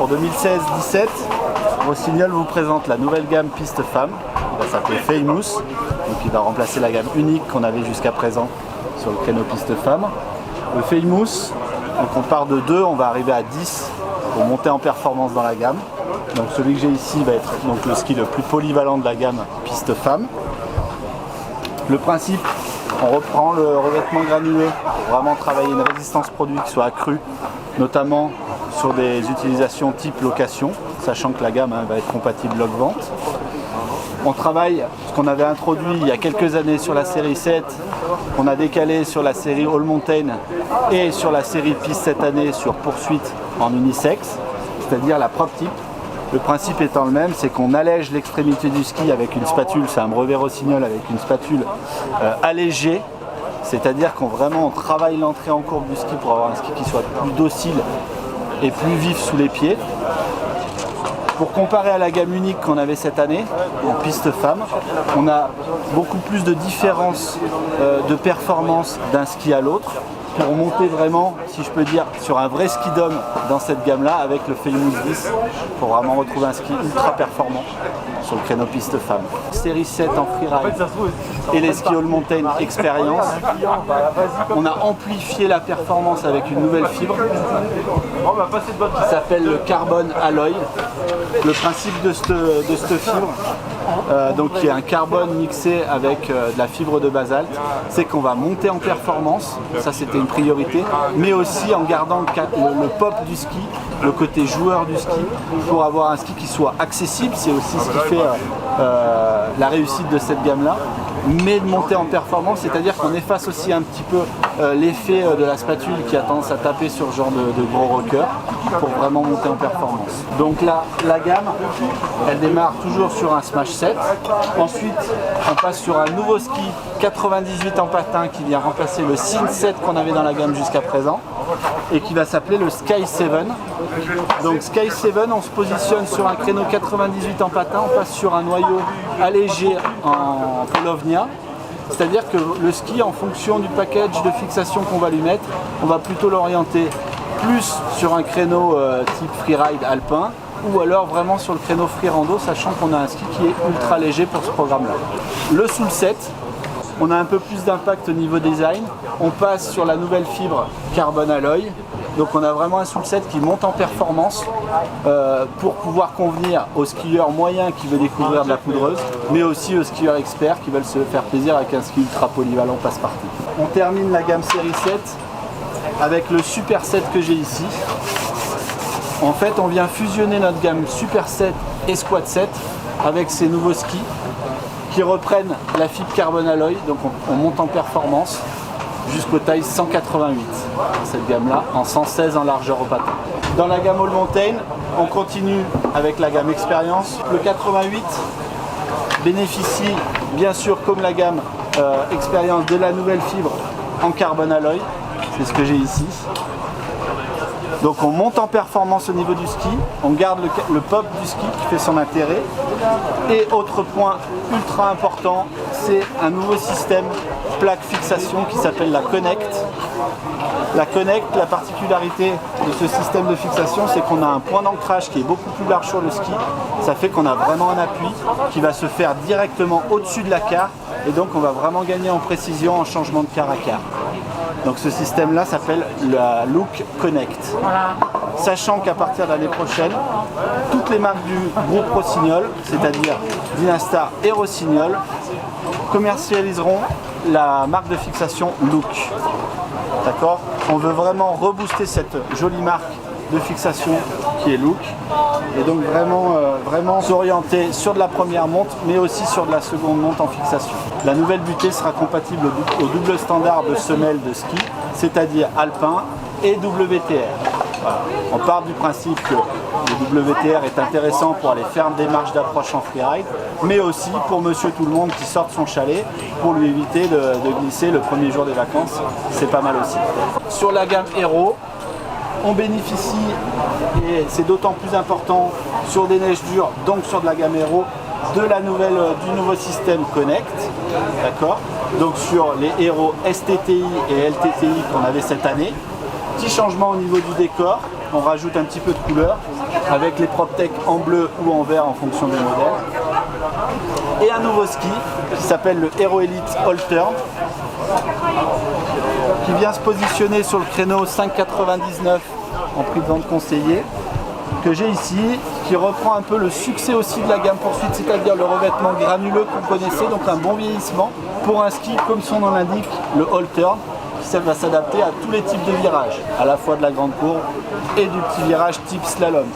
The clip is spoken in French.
Pour 2016-17, Rossignol vous présente la nouvelle gamme piste femme, qui va s'appeler Famous, donc qui va remplacer la gamme unique qu'on avait jusqu'à présent sur le créneau piste femme. Le Famous, donc on part de 2, on va arriver à 10 pour monter en performance dans la gamme. Donc celui que j'ai ici va être donc le ski le plus polyvalent de la gamme piste femme. Le principe, on reprend le revêtement granuleux pour vraiment travailler une résistance produit qui soit accrue, notamment sur des utilisations type location, sachant que la gamme va être compatible log-vente. On travaille ce qu'on avait introduit il y a quelques années sur la série 7, qu'on a décalé sur la série All Mountain et sur la série piste cette année sur poursuite en unisex, c'est-à-dire la prop type. Le principe étant le même, c'est qu'on allège l'extrémité du ski avec une spatule, c'est un brevet Rossignol avec une spatule allégée, c'est-à-dire qu'on travaille l'entrée en courbe du ski pour avoir un ski qui soit plus docile et plus vif sous les pieds. Pour comparer à la gamme unique qu'on avait cette année, en piste femme, on a beaucoup plus de différences de performance d'un ski à l'autre, pour monter vraiment, si je peux dire, sur un vrai ski d'homme dans cette gamme-là avec le Famous 10 pour vraiment retrouver un ski ultra performant sur le créneau piste femme. Série 7 en freeride et les skis All Mountain Experience. On a amplifié la performance avec une nouvelle fibre qui s'appelle le Carbon Alloy. Le principe de cette fibre, donc qui est un carbone mixé avec de la fibre de basalte, c'est qu'on va monter en performance, ça c'était une priorité, mais aussi en gardant le pop du ski, le côté joueur du ski, pour avoir un ski qui soit accessible, c'est aussi ce qui fait la réussite de cette gamme-là, mais de monter en performance, c'est-à-dire qu'on efface aussi un petit peu l'effet de la spatule qui a tendance à taper sur ce genre de gros rocker pour vraiment monter en performance. Donc là, la gamme, elle démarre toujours sur un Smash 7. Ensuite, on passe sur un nouveau ski 98 en patin qui vient remplacer le Sin 7 qu'on avait dans la gamme jusqu'à présent et qui va s'appeler le Sky 7. Donc Sky 7, on se positionne sur un créneau 98 en patin, on passe sur un noyau allégé en Polovnia. C'est-à-dire que le ski, en fonction du package de fixation qu'on va lui mettre, on va plutôt l'orienter plus sur un créneau type freeride alpin ou alors vraiment sur le créneau free rando, sachant qu'on a un ski qui est ultra léger pour ce programme-là. Le Soul 7, on a un peu plus d'impact au niveau design. On passe sur la nouvelle fibre Carbon Alloy. Donc on a vraiment un Soul 7 qui monte en performance pour pouvoir convenir aux skieurs moyens qui veulent découvrir de la poudreuse, mais aussi aux skieurs experts qui veulent se faire plaisir avec un ski ultra polyvalent passe-partout. On termine la gamme série 7 avec le Super 7 que j'ai ici. En fait, on vient fusionner notre gamme Super 7 et Squad 7 avec ces nouveaux skis qui reprennent la fibre Carbon Alloy, donc on monte en performance jusqu'aux tailles 188, cette gamme-là, en 116 en largeur au patin. Dans la gamme All Mountain, on continue avec la gamme Experience. Le 88 bénéficie, bien sûr, comme la gamme Experience, de la nouvelle fibre en Carbon Alloy, c'est ce que j'ai ici. Donc on monte en performance au niveau du ski, on garde le pop du ski qui fait son intérêt. Et autre point ultra important, c'est un nouveau système plaque fixation qui s'appelle la Connect. La Connect, la particularité de ce système de fixation, c'est qu'on a un point d'ancrage qui est beaucoup plus large sur le ski. Ça fait qu'on a vraiment un appui qui va se faire directement au-dessus de la carre et donc on va vraiment gagner en précision en changement de carre à carre. Donc ce système-là s'appelle la Look Connect. Sachant qu'à partir de l'année prochaine, toutes les marques du groupe Rossignol, c'est-à-dire Dynastar et Rossignol, commercialiseront la marque de fixation Look. D'accord ? On veut vraiment rebooster cette jolie marque de fixation qui est Look et donc vraiment s'orienter sur de la première monte mais aussi sur de la seconde monte en fixation. La nouvelle butée sera compatible au double standard de semelle de ski, c'est-à-dire alpin et WTR. Voilà. On part du principe que le WTR est intéressant pour aller faire des marches d'approche en freeride, mais aussi pour monsieur tout le monde qui sort de son chalet pour lui éviter de glisser le premier jour des vacances, c'est pas mal aussi. Sur la gamme Hero, on bénéficie, et c'est d'autant plus important sur des neiges dures, donc sur de la gamme Hero, du nouveau système Connect, d'accord. Donc sur les Hero STTI et LTTI qu'on avait cette année, petit changement au niveau du décor, on rajoute un petit peu de couleur avec les PropTech en bleu ou en vert en fonction des modèles. Et un nouveau ski qui s'appelle le Hero Elite All Turn, qui vient se positionner sur le créneau 5,99 en prix de vente conseillé, que j'ai ici, qui reprend un peu le succès aussi de la gamme Poursuite, c'est-à-dire le revêtement granuleux qu'on connaissait, donc un bon vieillissement pour un ski comme son nom l'indique, le All Turn, qui va s'adapter à tous les types de virages, à la fois de la grande courbe et du petit virage type slalom.